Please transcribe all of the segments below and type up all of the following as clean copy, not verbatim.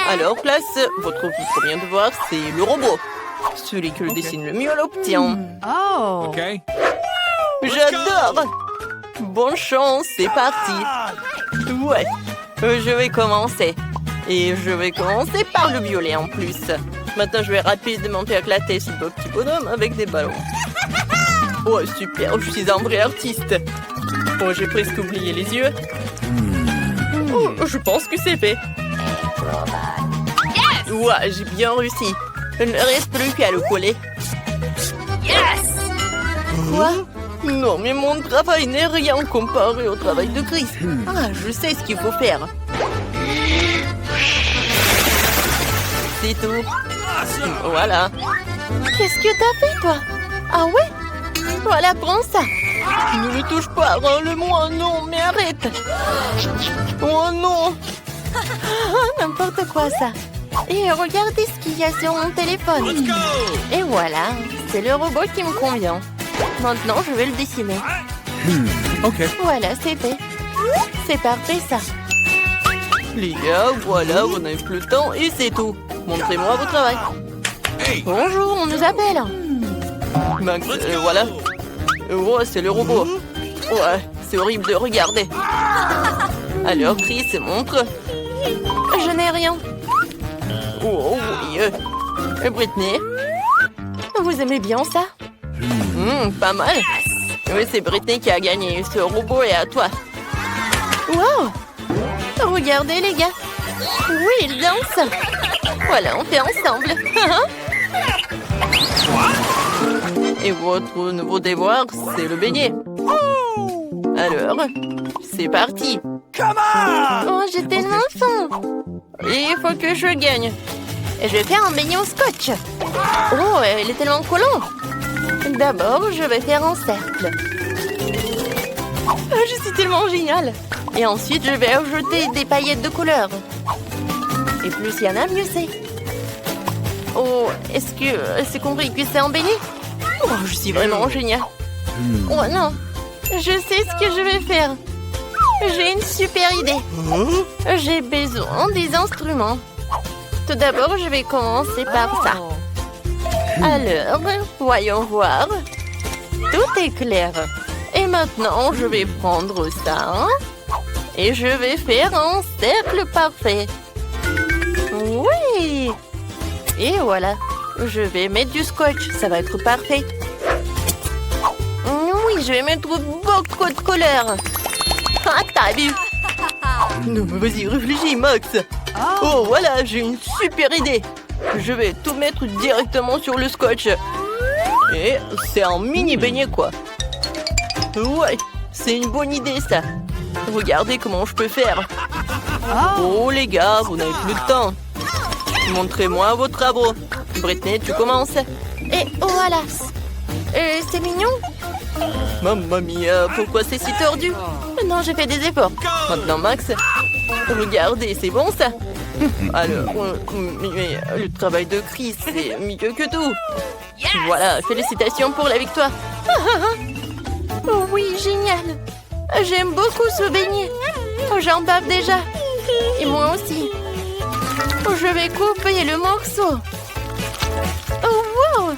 Alors, classe, votre premier devoir, c'est le robot. Celui qui le dessine le mieux l'obtient. Oh. Okay. J'adore! Bonne chance, c'est parti! Ouais, je vais commencer. Et je vais commencer par le violet en plus. Maintenant, je vais rapidement éclater ce beau petit bonhomme avec des ballons. Oh, super, je suis un vrai artiste. Oh, j'ai presque oublié les yeux. Oh, je pense que c'est fait. Ouais, j'ai bien réussi. Il ne reste plus qu'à le coller. Quoi? Non, mais mon travail n'est rien comparé au travail de Chris. Ah, je sais ce qu'il faut faire. C'est tout. Voilà. Qu'est-ce que t'as fait, toi? Ah ouais? Voilà, prends ça. Ne le touche pas, rends-le-moi. Non, mais arrête. Oh non. N'importe quoi, ça. Et regardez ce qu'il y a sur mon téléphone. Let's go! Et voilà, c'est le robot qui me convient. Maintenant, je vais le dessiner. Okay. Voilà, c'est fait. C'est parfait, ça. Les gars, voilà, vous n'avez plus le temps et c'est tout. Montrez-moi votre travail. Hey! Bonjour, on nous appelle. Max, voilà. Oh, c'est le robot. Ouais, c'est horrible de regarder. Alors, Chris, montre. Je n'ai rien. Oh, oui. Britney, vous aimez bien ça? Pas mal. Oui, c'est Britney qui a gagné. Ce robot est à toi. Wow! Regardez, les gars. Oui, il danse. Voilà, on fait ensemble. Et votre nouveau devoir, c'est le beignet. Alors, c'est parti. Oh, j'ai tellement faim. Il faut que je gagne. Et je vais faire un beignet au scotch. Oh, il est tellement collant. D'abord, je vais faire un cercle. Je suis tellement géniale. Et ensuite, je vais ajouter des paillettes de couleur. Et plus il y en a, mieux c'est. Oh, est-ce que c'est compris que c'est un beignet? Oh, je suis vraiment géniale. Oh non, je sais ce que je vais faire. J'ai une super idée. J'ai besoin des instruments. Tout d'abord, je vais commencer par ça. Alors, voyons voir. Tout est clair. Et maintenant, je vais prendre ça. Et je vais faire un cercle parfait. Oui! Et voilà. Je vais mettre du scotch. Ça va être parfait. Oui, je vais mettre beaucoup de couleur. Ah, t'as vu? Non, mais vas-y, réfléchis, Max. Oh, voilà, j'ai une super idée. Je vais tout mettre directement sur le scotch. Et c'est un mini beignet, quoi. Ouais, c'est une bonne idée, ça. Regardez comment je peux faire. Oh, les gars, vous n'avez plus de temps. Montrez-moi vos travaux. Britney, tu commences. Et voilà. C'est mignon. Mamma mia, pourquoi c'est si tordu? Non, j'ai fait des efforts. Maintenant, Max, regardez, c'est bon, ça? Alors, mais le travail de Chris, c'est mieux que tout. Voilà, félicitations pour la victoire. Oh oui, génial. J'aime beaucoup ce beignet. J'en bave déjà. Et moi aussi. Je vais couper le morceau. Oh wow,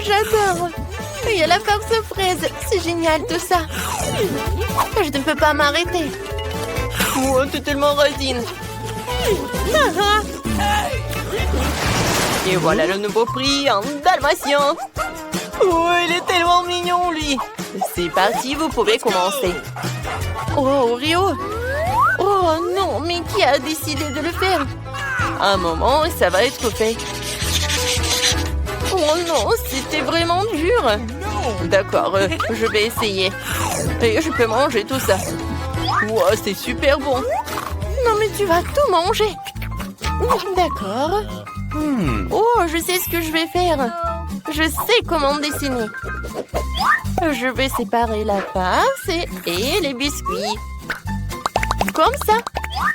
j'adore. Il y a la farce fraise. C'est génial tout ça. Je ne peux pas m'arrêter. Oh, t'es tellement radine. Et voilà le nouveau prix, un dalmatien. Oh, il est tellement mignon, lui. C'est parti, vous pouvez commencer. Oh, Rio. Oh non, mais qui a décidé de le faire? Un moment, et ça va être fait. Oh non, c'était vraiment dur. D'accord, je vais essayer. Et je peux manger tout ça. Wow, c'est super bon. Non, mais tu vas tout manger. D'accord. Oh, je sais ce que je vais faire. Je sais comment dessiner. Je vais séparer la farce et les biscuits. Comme ça.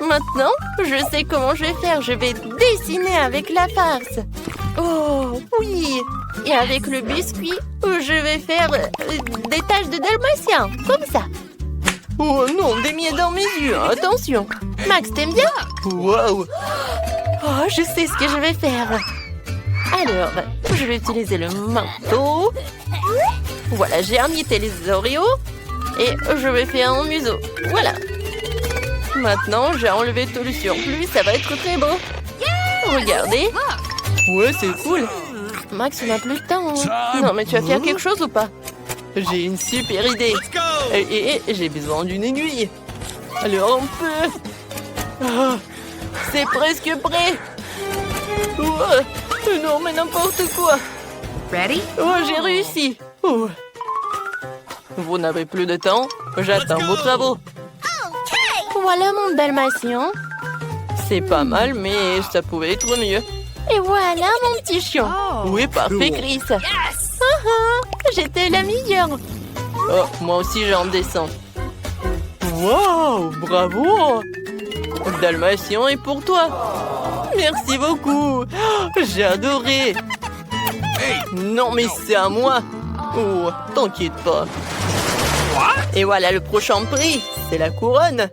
Maintenant, je sais comment je vais faire. Je vais dessiner avec la farce. Oh, oui. Et avec le biscuit, je vais faire des taches de dalmatien. Comme ça. Oh non, des miettes dans mes yeux. Attention. Max, t'aimes bien? Wow. Oh, je sais ce que je vais faire. Alors, je vais utiliser le marteau. Voilà, j'ai émietté les Oreos. Et je vais faire un museau. Voilà. Maintenant, j'ai enlevé tout le surplus. Ça va être très beau. Regardez. Ouais, c'est cool. Max, on n'a plus de temps. Non, mais tu vas faire quelque chose ou pas? J'ai une super idée. Let's go! Et j'ai besoin d'une aiguille. Alors on peut... Ah, c'est presque prêt. Oh, non, mais n'importe quoi. Ready? Oh, j'ai réussi. Oh. Vous n'avez plus de temps. J'attends vos travaux. Voilà mon dalmatien. C'est pas mal, mais ça pouvait être mieux. Et voilà mon petit chien. Oh. Oui, parfait, Chris. J'étais la meilleure. Oh, moi aussi j'en descends. Wow, bravo. Dalmatien est pour toi. Merci beaucoup. J'ai adoré. Non, mais c'est à moi. Oh, t'inquiète pas. Et voilà le prochain prix. C'est la couronne.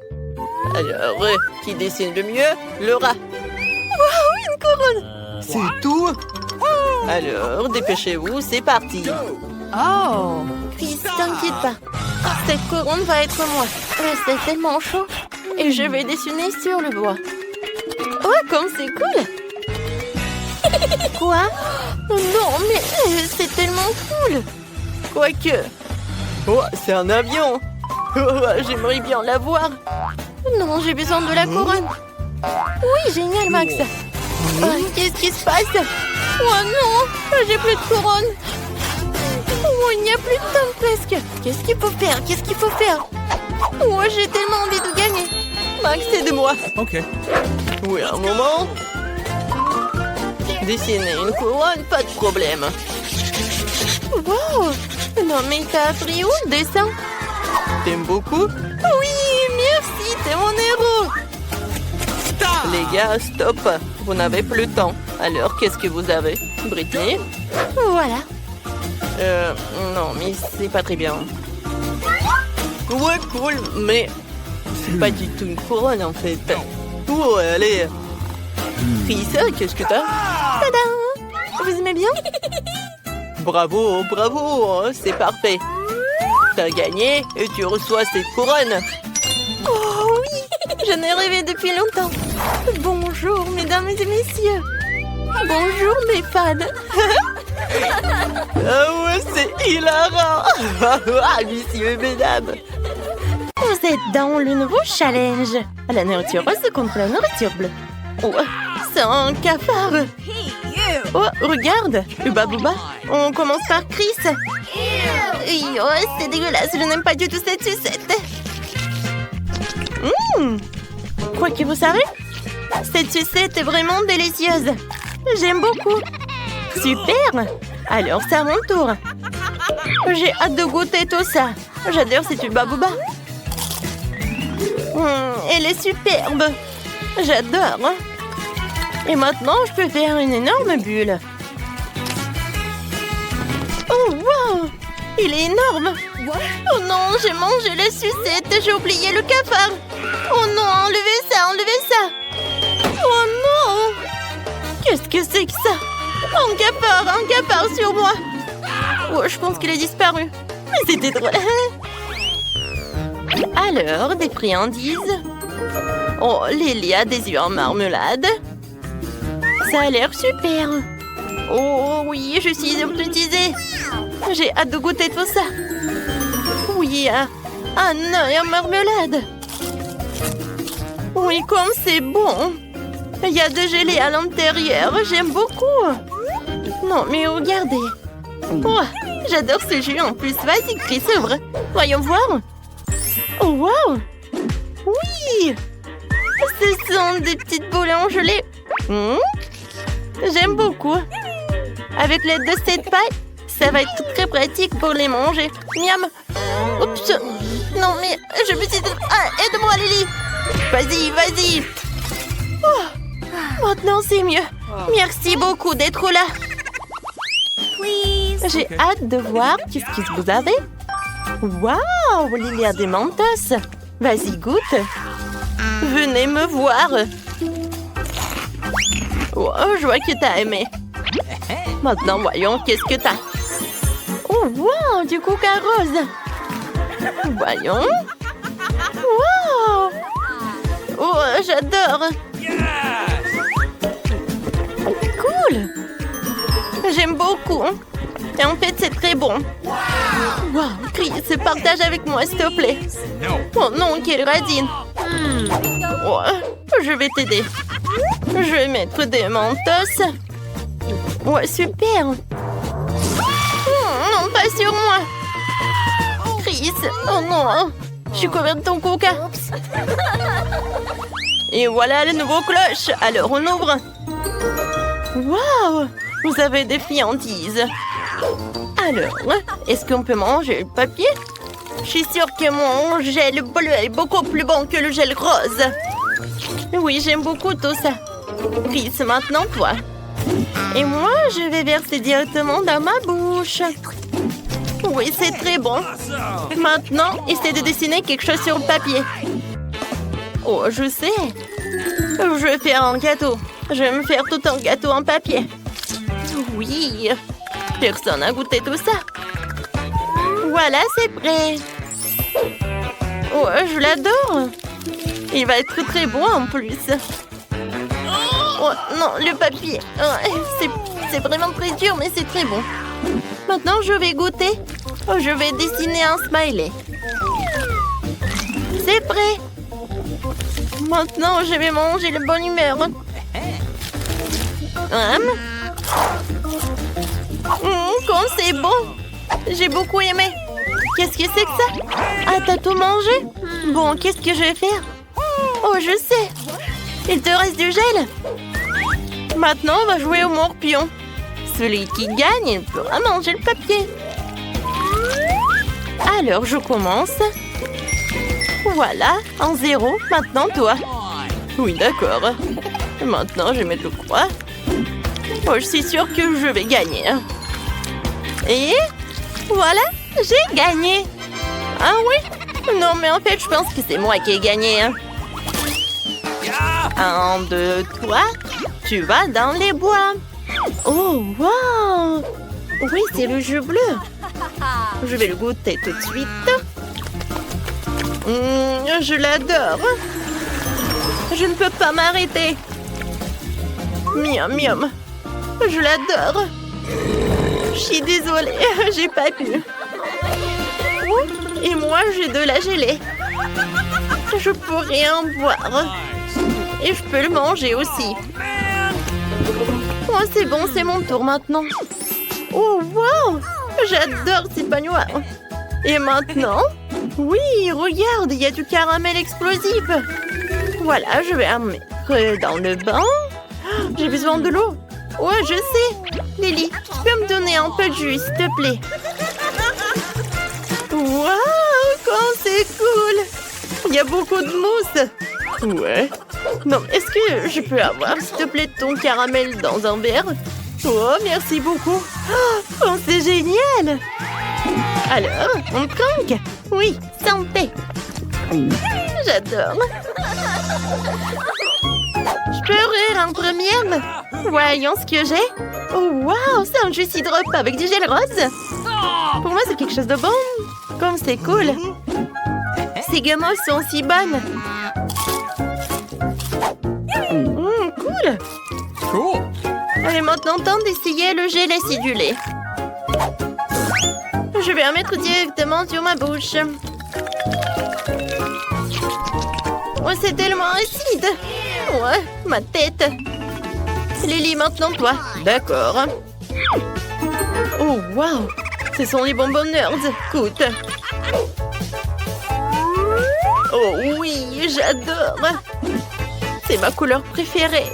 Alors, qui dessine le mieux? Le rat. Wow, une couronne. C'est tout? Alors, dépêchez-vous, c'est parti. Oh. Chris, t'inquiète pas. Cette couronne va être moi. C'est tellement chaud. Et je vais dessiner sur le bois. Oh, comme c'est cool. Quoi? Non, mais c'est tellement cool. Quoique... Oh, c'est un avion. Oh, j'aimerais bien l'avoir. Non, j'ai besoin de la couronne. Oui, génial, Max. Oh, qu'est-ce qui se passe? Oh non, j'ai plus de couronne. Oh, il n'y a plus de temps presque. Qu'est-ce qu'il faut faire? Qu'est-ce qu'il faut faire? Oh, j'ai tellement envie de gagner. Max, aide-moi. Okay. Oui, un moment. Dessiner une couronne, pas de problème. Wow! Non, mais t'as appris où le dessin? T'aimes beaucoup? Oui, merci, t'es mon héros. Les gars, stop. Vous n'avez plus le temps. Alors, qu'est-ce que vous avez? Britney? Voilà. Non, mais c'est pas très bien. Ouais, cool, mais c'est pas du tout une couronne, en fait. Oh, allez. Chris, qu'est-ce que t'as? Tadam! Vous aimez bien? Bravo, bravo, c'est parfait. T'as gagné et tu reçois cette couronne. Oh oui, j'en ai rêvé depuis longtemps. Bonjour, mesdames et messieurs. Bonjour, mes fans. Ah ouais, c'est hilarant. Ah, messieurs, mesdames. Vous êtes dans le nouveau challenge. La nourriture rose contre la nourriture bleue. Oh, c'est un cafard. Oh, regarde, Uba Booba. On commence par Chris. Oh, c'est dégueulasse, je n'aime pas du tout cette sucette. Quoi que vous savez, cette sucette est vraiment délicieuse. J'aime beaucoup. Super. Alors, c'est à mon tour. J'ai hâte de goûter tout ça. J'adore cette Uba Booba. Elle est superbe. J'adore. Et maintenant, je peux faire une énorme bulle. Oh, wow! Il est énorme. Oh non, j'ai mangé la sucette. J'ai oublié le cafard. Oh non, enlevez ça, enlevez ça. Oh non! Qu'est-ce que c'est que ça? Un cafard sur moi. Oh, je pense qu'il a disparu. Mais c'était drôle. Alors, des friandises. Oh, Lélia, des yeux en marmelade. Ça a l'air super. Oh oui, je suis hypnotisée. J'ai hâte de goûter tout ça. Oui, un œuf en marmelade. Oui, comme c'est bon. Il y a de gelée à l'intérieur. J'aime beaucoup. Non, mais regardez. Oh, j'adore ce jus en plus. Vas-y, Chris, ouvre. Voyons voir. Oh, wow. Oui. Ce sont des petites boules en gelée. J'aime beaucoup. Avec l'aide de cette paille, ça va être très pratique pour les manger. Miam. Oups. Non, mais je me suis... Ah, aide-moi, Lily. Vas-y, vas-y. Oh, maintenant, c'est mieux. Merci beaucoup d'être là. J'ai hâte de voir qu'est-ce que vous avez. Waouh, il y a des mentos. Vas-y, goûte. Venez me voir. Oh, je vois que t'as aimé. Maintenant, voyons, qu'est-ce que t'as? Oh, wow, du coca rose. Voyons. Wow. Oh, j'adore. Cool. J'aime beaucoup. Et en fait, c'est très bon. Wow, Chris, partage avec moi, s'il te plaît. No. Oh non, quelle radine. Oh, je vais t'aider. Je vais mettre des mentos. Ouais, super. Non, pas sur moi. Chris, oh non. Je suis couverte de ton coca. Et voilà le nouveau cloche. Alors, on ouvre. Waouh, vous avez des friandises. Alors, est-ce qu'on peut manger le papier? Je suis sûre que mon gel bleu est beaucoup plus bon que le gel rose. Oui, j'aime beaucoup tout ça. Chris, maintenant toi. Et moi, je vais verser directement dans ma bouche. Oui, c'est très bon. Maintenant, essaie de dessiner quelque chose sur le papier. Oh, je sais. Je vais faire un gâteau. Je vais me faire tout un gâteau en papier. Oui. Personne n'a goûté tout ça. Voilà, c'est prêt. Oh, je l'adore. Il va être très bon en plus. Oh non, le papier. C'est vraiment très dur, mais c'est très bon. Maintenant, je vais goûter. Oh, je vais dessiner un smiley. C'est prêt. Maintenant, je vais manger le bonne humeur. Quand c'est bon. J'ai beaucoup aimé. Qu'est-ce que c'est que ça? Ah, t'as tout mangé? Bon, qu'est-ce que je vais faire? Oh, je sais. Il te reste du gel? Maintenant, on va jouer au morpion. Celui qui gagne, il pourra manger le papier. Alors, je commence. Voilà, en 0. Maintenant, toi. Oui, d'accord. Maintenant, je vais mettre le croix. Oh, je suis sûre que je vais gagner. Et voilà, j'ai gagné. Ah oui? Non, mais en fait, je pense que c'est moi qui ai gagné. 1, 2, 3. Tu vas dans les bois. Oh, wow! Oui, c'est le jeu bleu. Je vais le goûter tout de suite. Je l'adore. Je ne peux pas m'arrêter. Miam, miam. Je l'adore. Je suis désolée, j'ai pas pu. Et moi, j'ai de la gelée. Je pourrais en boire. Et je peux le manger aussi. Oh, c'est bon, c'est mon tour maintenant. Oh, wow! J'adore ces pains noirs. Et maintenant? Oui, regarde, il y a du caramel explosif. Voilà, je vais en mettre dans le bain. J'ai besoin de l'eau. Ouais, je sais. Lily, tu peux me donner un peu de jus, s'il te plaît? Waouh, quand c'est cool! Il y a beaucoup de mousse. Ouais. Non, est-ce que je peux avoir, s'il te plaît, ton caramel dans un verre? Oh, merci beaucoup. Oh, c'est génial! Alors, on trinque? Oui, santé! J'adore! Je peux ouvrir en première? Voyons ce que j'ai. Oh, waouh, c'est un jus drop avec du gel rose. Pour moi, c'est quelque chose de bon. Comme c'est cool. Ces gommes sont si bonnes. Cool. Cool. Elle est maintenant temps d'essayer le gel acidulé. Je vais en mettre directement sur ma bouche. Oh, c'est tellement acide. Ouais, ma tête. Lily, maintenant toi. D'accord. Oh, waouh. Ce sont les bonbons nerds. Écoute. Oh oui, j'adore. C'est ma couleur préférée.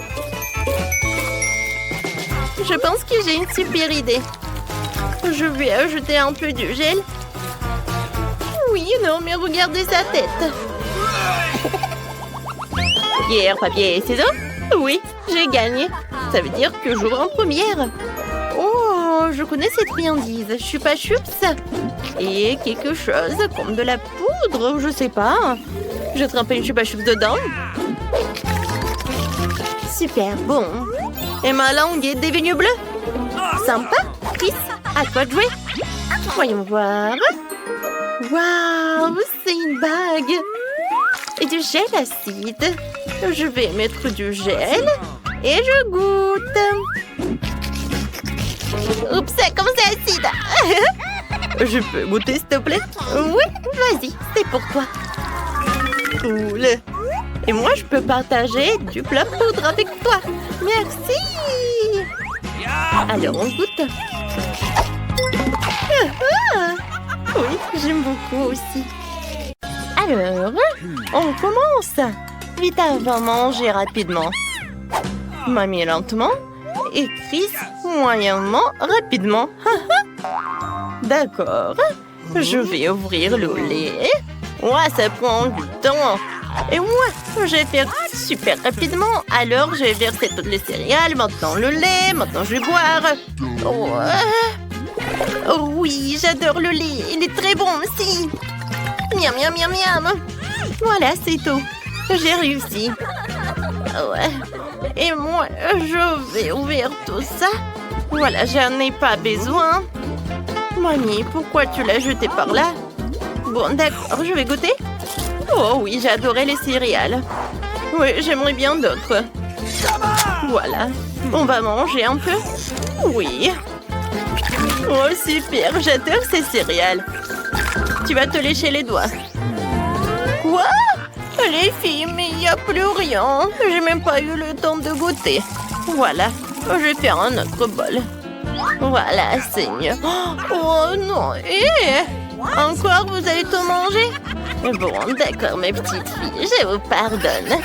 Je pense que j'ai une super idée. Je vais ajouter un peu de gel. Oui, non, mais regardez sa tête. Pierre, papier, ciseaux? Oui, j'ai gagné. Ça veut dire que j'ouvre en première. Oh, je connais cette friandise. Chupa Chups. Et quelque chose comme de la poudre, je sais pas. Je trempe une Chupa Chups dedans. Super bon. Et ma langue est devenue bleue. Sympa. Chris, à toi de jouer. Voyons voir. Waouh, c'est une bague. Et du gel acide. Je vais mettre du gel. Et je goûte. Oups, comment c'est acide. Je peux goûter, s'il te plaît? Oui, vas-y, c'est pour toi. Cool. Et moi, je peux partager du plat poudre avec toi. Merci. Alors, on goûte. Oui, j'aime beaucoup aussi. Alors, on commence. Vite avant manger rapidement. Mamie lentement. Et Chris moyennement rapidement. D'accord. Je vais ouvrir le lait. Ouais, ça prend du temps. Et moi, je vais faire super rapidement. Alors, je vais verser toutes les céréales. Maintenant, le lait. Maintenant, je vais boire. Oh oui, j'adore le lait. Il est très bon aussi. Miam, miam, miam, miam. Voilà, c'est tout. J'ai réussi. Ouais. Et moi, je vais ouvrir tout ça. Voilà, j'en ai pas besoin. Mamie, pourquoi tu l'as jeté par là? Bon, d'accord, je vais goûter. Oh oui, j'adorais les céréales. Oui, j'aimerais bien d'autres. Voilà, on va manger un peu. Oui. Oh, super, j'adore ces céréales. Tu vas te lécher les doigts. Quoi? Les filles, mais il n'y a plus rien. J'ai même pas eu le temps de goûter. Voilà, je vais faire un autre bol. Voilà, c'est mieux. Oh non, encore, vous allez tout manger? Bon, d'accord, mes petites filles, je vous pardonne.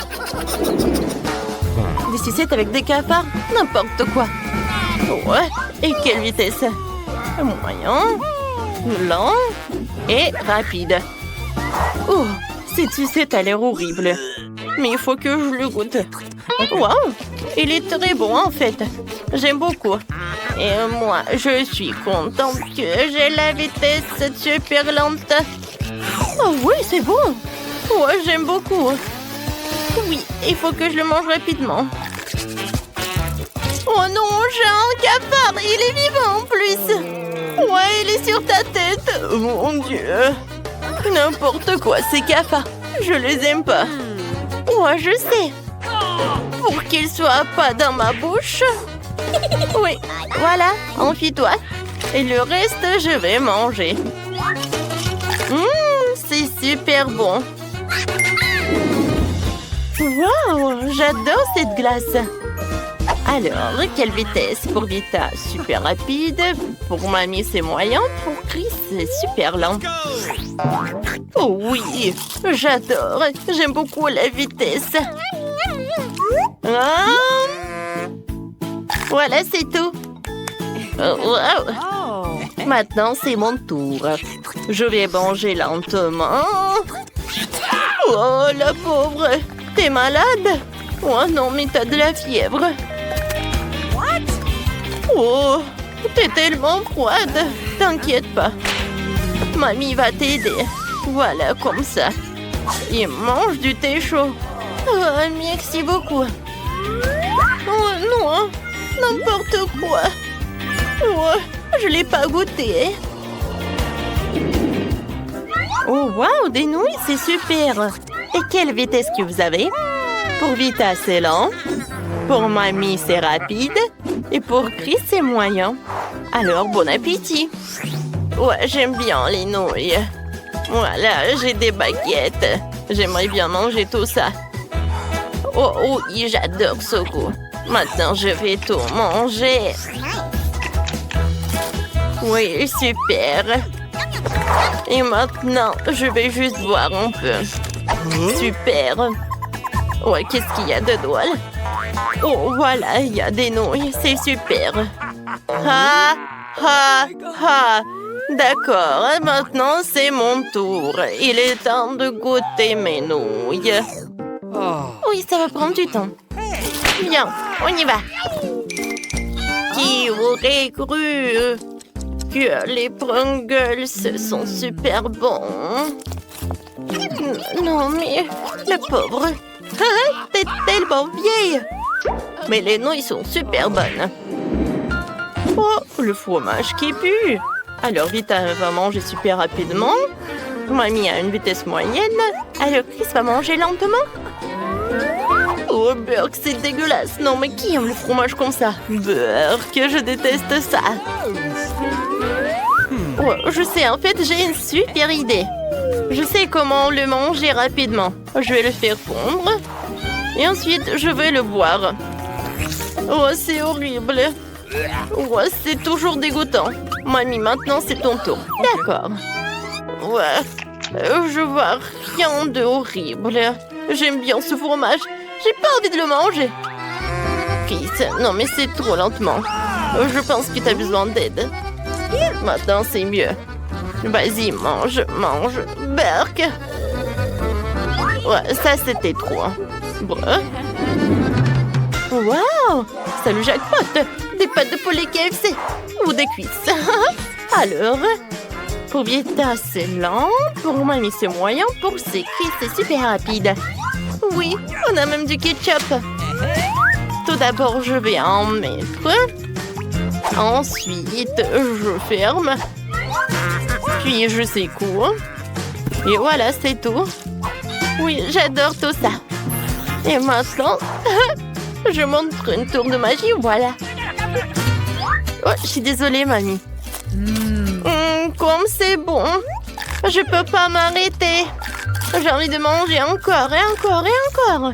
Des sucettes avec des cafards? N'importe quoi. Ouais, et quelle vitesse? Moyen, lent et rapide. Oh, cette sucette a l'air horrible. Mais il faut que je le goûte. Waouh, il est très bon en fait. J'aime beaucoup. Et moi, je suis contente que j'ai la vitesse super lente. Oh oui, c'est bon. Ouais, j'aime beaucoup. Oui, il faut que je le mange rapidement. Oh non, j'ai un cafard. Il est vivant en plus. Ouais, il est sur ta tête. Mon Dieu. N'importe quoi, ces cafards. Je les aime pas. Ouais, je sais. Pour qu'ils soient pas dans ma bouche. Oui, voilà, enfie-toi. Et le reste, je vais manger. C'est super bon. Waouh, j'adore cette glace. Alors, quelle vitesse? Pour Vita, super rapide. Pour Mamie, c'est moyen. Pour Chris, c'est super lent. Oh oui, j'adore. J'aime beaucoup la vitesse. Voilà, c'est tout. Wow. Maintenant, c'est mon tour. Je vais manger lentement. Oh, la pauvre. T'es malade? Oh non, mais t'as de la fièvre. Oh, t'es tellement froide. T'inquiète pas. Mamie va t'aider. Voilà, comme ça. Et mange du thé chaud. Oh, merci beaucoup. Oh non, n'importe quoi. Oh, je l'ai pas goûté. Oh, waouh, des nouilles, c'est super. Et quelle vitesse que vous avez? Pour Vita, c'est lent. Pour Mamie, c'est rapide. Et pour Chris, c'est moyen. Alors, bon appétit. Ouais, j'aime bien les nouilles. Voilà, j'ai des baguettes. J'aimerais bien manger tout ça. Oh oui, j'adore ce goût. Maintenant, je vais tout manger. Oui, super. Et maintenant, je vais juste boire un peu. Super. Ouais, qu'est-ce qu'il y a dedans? Oh, voilà, il y a des nouilles. C'est super. Ha, ha, ha. D'accord, maintenant c'est mon tour. Il est temps de goûter mes nouilles. Oui, ça va prendre du temps. Bien, on y va. Qui aurait cru que les Pringles sont super bons? Non, mais le pauvre. T'es tellement vieille. Mais les nouilles sont super bonnes. Oh, le fromage qui pue. Alors Vita va manger super rapidement. Mamie a une vitesse moyenne. Alors Chris va manger lentement. Oh, Burke, c'est dégueulasse. Non, mais qui aime le fromage comme ça? Burke, je déteste ça. Oh, je sais, en fait, j'ai une super idée. Je sais comment le manger rapidement. Je vais le faire fondre. Et ensuite, je vais le boire. Oh, c'est horrible. Oh, c'est toujours dégoûtant. Mamie, maintenant, c'est ton tour. D'accord. Ouais, je vois rien de horrible. J'aime bien ce fromage. J'ai pas envie de le manger. Chris, non mais c'est trop lentement. Je pense que t'as besoin d'aide. Maintenant, c'est mieux. Vas-y, mange, mange. Burke. Ouais, ça, c'était trop. Bref. Wow! Salut jackpot! Des pâtes de poulet KFC. Ou des cuisses. Alors, pour Vita, c'est lent. Pour Mamie, c'est moyen. Pour Chris, c'est super rapide. Oui, on a même du ketchup. Tout d'abord, je vais en mettre. Ensuite, je ferme. Puis, je secoue. Et voilà, c'est tout. Oui, j'adore tout ça. Et maintenant, je montre une tour de magie, voilà. Oh, je suis désolée, Mamie. Comme c'est bon. Je peux pas m'arrêter. J'ai envie de manger encore et encore et encore.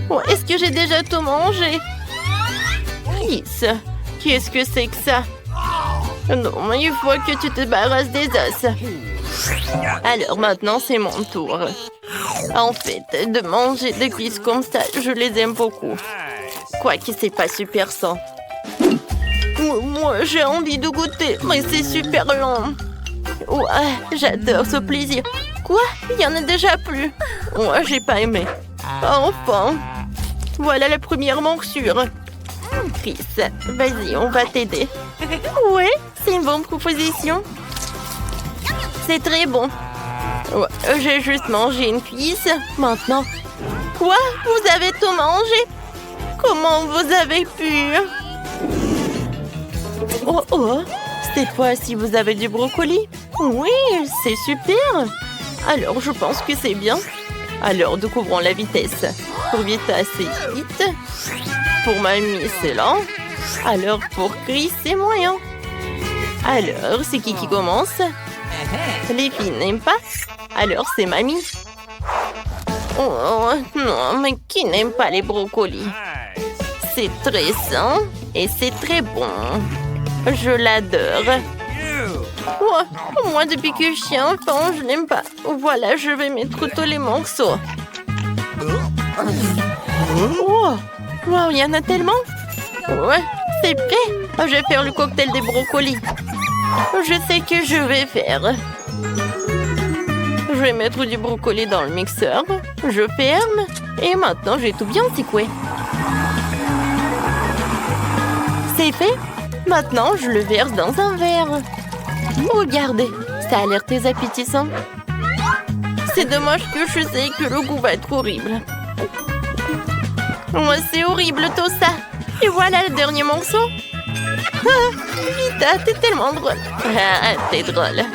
Oh, est-ce que j'ai déjà tout mangé? Chris, qu'est-ce que c'est que ça? Non, mais il faut que tu te débarrasses des os. Alors maintenant, c'est mon tour. En fait, de manger des cuisses comme ça, je les aime beaucoup. Quoique c'est pas super sain. Moi, j'ai envie de goûter, mais c'est super long. Ouais, j'adore ce plaisir. Quoi? Il y en a déjà plus. Ouais, j'ai pas aimé. Enfin. Voilà la première morsure. Chris, vas-y, on va t'aider. Ouais, c'est une bonne proposition. C'est très bon. Ouais, j'ai juste mangé une cuisse. Maintenant. Quoi? Vous avez tout mangé? Comment vous avez pu? Oh, oh. Cette fois-ci, vous avez du brocoli? Oui, c'est super. Alors, je pense que c'est bien. Alors, découvrons la vitesse. Pour Vita, c'est vite. Pour Mamie, c'est lent. Alors, pour Chris, c'est moyen. Alors, c'est qui commence? Les filles n'aiment pas? Alors, c'est Mamie. Oh, non, mais qui n'aime pas les brocolis? C'est très sain et c'est très bon. Je l'adore. Oh, moi, depuis que je suis enfant, je n'aime pas. Voilà, je vais mettre tous les morceaux. Oh, wow, il y en a tellement. Ouais, c'est prêt. Je vais faire le cocktail des brocolis. Je sais que je vais faire. Je vais mettre du brocoli dans le mixeur. Je ferme. Et maintenant, j'ai tout bien secoué. C'est fait. Maintenant, je le verse dans un verre. Regardez, ça a l'air très appétissant. C'est dommage que je sais que le goût va être horrible. Moi, c'est horrible tout ça. Et voilà le dernier morceau. Vita, t'es tellement drôle. Ah, t'es drôle.